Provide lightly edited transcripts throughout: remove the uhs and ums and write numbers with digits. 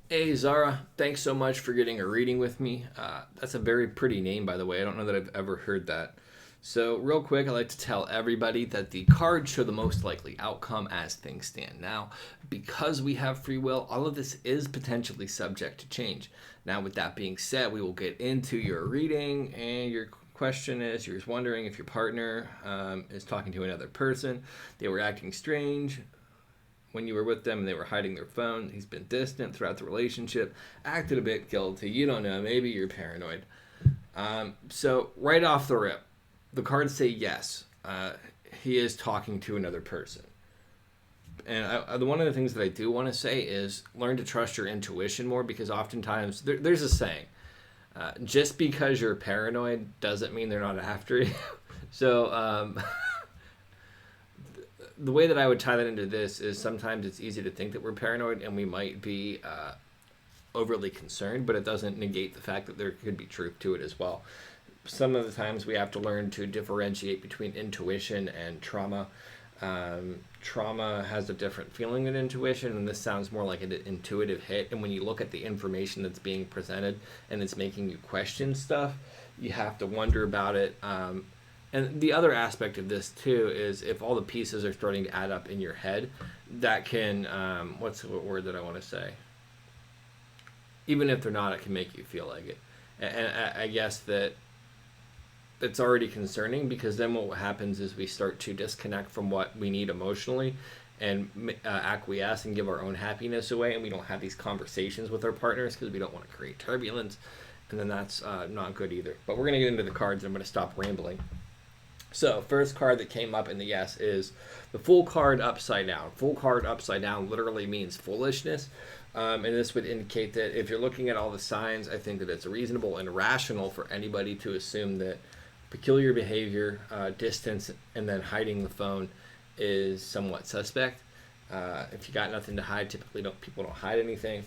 Hey Zara, thanks so much for getting a reading with me. That's a very pretty name, by the way. I don't know that I've ever heard that. So, real quick, I'd like to tell everybody that the cards show the most likely outcome as things stand now. Because we have free will, all of this is potentially subject to change. Now, with that being said, we will get into your reading, and your question is you're wondering if your partner is talking to another person, they were acting strange, when you were with them and they were hiding their phone. He's been distant throughout the relationship, acted a bit guilty. You don't know. Maybe you're paranoid. So, right off the rip, the cards say yes. He is talking to another person. And one of the things that I do want to say is learn to trust your intuition more because oftentimes there's a saying just because you're paranoid doesn't mean they're not after you. So, the way that I would tie that into this is sometimes it's easy to think that we're paranoid and we might be overly concerned, but it doesn't negate the fact that there could be truth to it as well. Some of the times we have to learn to differentiate between intuition and trauma. Trauma has a different feeling than intuition, and this sounds more like an intuitive hit. And when you look at the information that's being presented and it's making you question stuff, you have to wonder about it. And the other aspect of this too is if all the pieces are starting to add up in your head, that can what's the word that I want to say? Even if they're not, it can make you feel like it. And I guess that it's already concerning because then what happens is we start to disconnect from what we need emotionally and acquiesce and give our own happiness away, and we don't have these conversations with our partners because we don't want to create turbulence, and then that's not good either. But we're going to get into the cards and I'm going to stop rambling. So, first card that came up in the yes is the Fool card upside down. Fool card upside down literally means foolishness. And this would indicate that if you're looking at all the signs, I think that it's reasonable and rational for anybody to assume that peculiar behavior, distance, and then hiding the phone is somewhat suspect. If you got nothing to hide, typically people don't hide anything.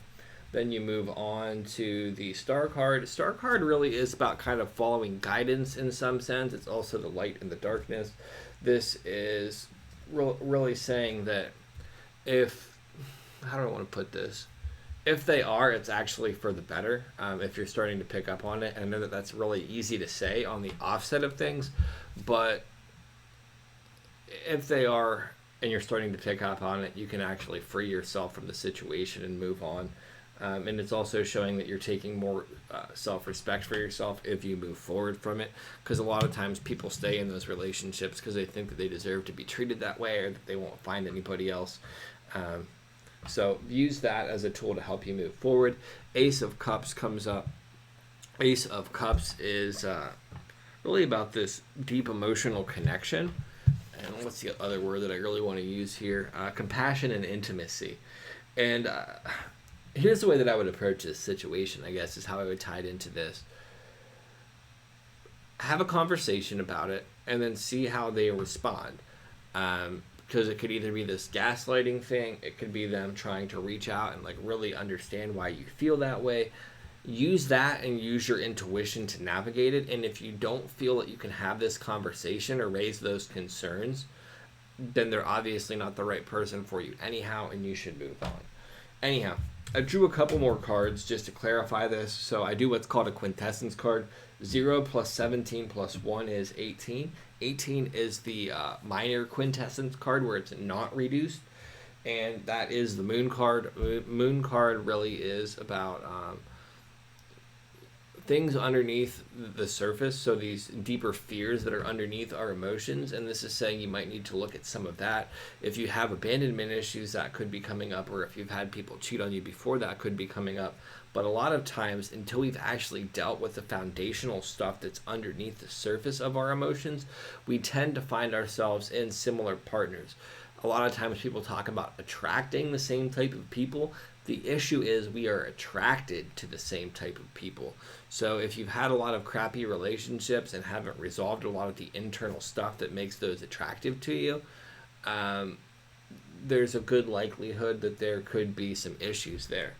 Then you move on to the Star card. Star card really is about kind of following guidance in some sense. It's also the light and the darkness. This is really saying that if, how do I want to put this? If they are, it's actually for the better. If you're starting to pick up on it, and I know that that's really easy to say on the offset of things, but if they are and you're starting to pick up on it, you can actually free yourself from the situation and move on. And it's also showing that you're taking more self-respect for yourself if you move forward from it. Because a lot of times people stay in those relationships because they think that they deserve to be treated that way or that they won't find anybody else. So use that as a tool to help you move forward. Ace of Cups comes up. Ace of Cups is really about this deep emotional connection. And what's the other word that I really want to use here? Compassion and intimacy. And here's the way that I would approach this situation, I guess, is how I would tie it into this. Have a conversation about it and then see how they respond. Because it could either be this gaslighting thing, it could be them trying to reach out and like really understand why you feel that way. Use that and use your intuition to navigate it. And if you don't feel that you can have this conversation or raise those concerns, then they're obviously not the right person for you anyhow, and you should move on. Anyhow, I drew a couple more cards just to clarify this. So I do what's called a quintessence card. 0 plus 17 plus 1 is 18. 18 is the minor quintessence card where it's not reduced. And that is the moon card. Moon card really is about things underneath the surface. So these deeper fears that are underneath our emotions. And this is saying you might need to look at some of that. If you have abandonment issues, that could be coming up. Or if you've had people cheat on you before, that could be coming up. But a lot of times, until we've actually dealt with the foundational stuff that's underneath the surface of our emotions, we tend to find ourselves in similar partners. A lot of times people talk about attracting the same type of people. The issue is we are attracted to the same type of people. So if you've had a lot of crappy relationships and haven't resolved a lot of the internal stuff that makes those attractive to you, there's a good likelihood that there could be some issues there.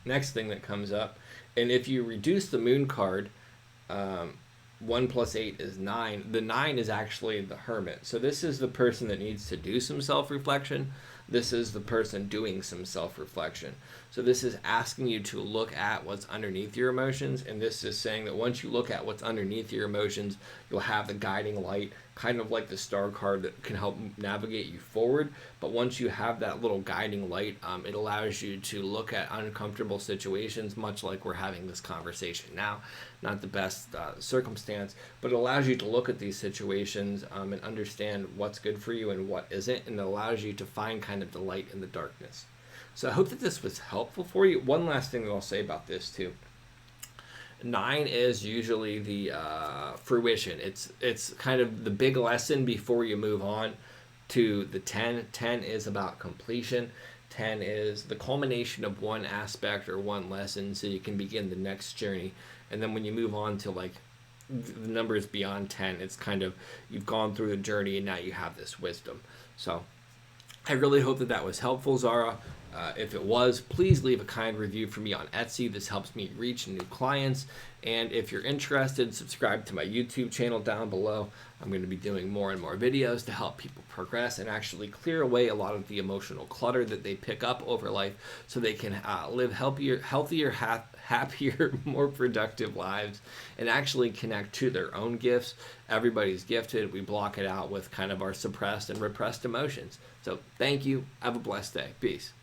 Next thing that comes up, and if you reduce the moon card, 1 plus 8 is 9. The 9 is actually the hermit. So this is the person that needs to do some self-reflection. This is the person doing some self-reflection. So this is asking you to look at what's underneath your emotions, and this is saying that once you look at what's underneath your emotions, you'll have the guiding light, kind of like the star card that can help navigate you forward. But once you have that little guiding light, it allows you to look at uncomfortable situations, much like we're having this conversation now. Not the best circumstance, but it allows you to look at these situations and understand what's good for you and what isn't, and it allows you to find kind of the light in the darkness. So I hope that this was helpful for you. One last thing that I'll say about this too. 9 is usually the fruition. It's kind of the big lesson before you move on to the 10. 10 is about completion. 10 is the culmination of one aspect or one lesson, so you can begin the next journey. And then when you move on to like the numbers beyond 10, it's kind of you've gone through the journey and now you have this wisdom. So I really hope that was helpful, Zara. If it was, please leave a kind review for me on Etsy. This helps me reach new clients. And if you're interested, subscribe to my YouTube channel down below. I'm going to be doing more and more videos to help people progress and actually clear away a lot of the emotional clutter that they pick up over life so they can live healthier, happier, more productive lives and actually connect to their own gifts. Everybody's gifted. We block it out with kind of our suppressed and repressed emotions. So thank you. Have a blessed day. Peace.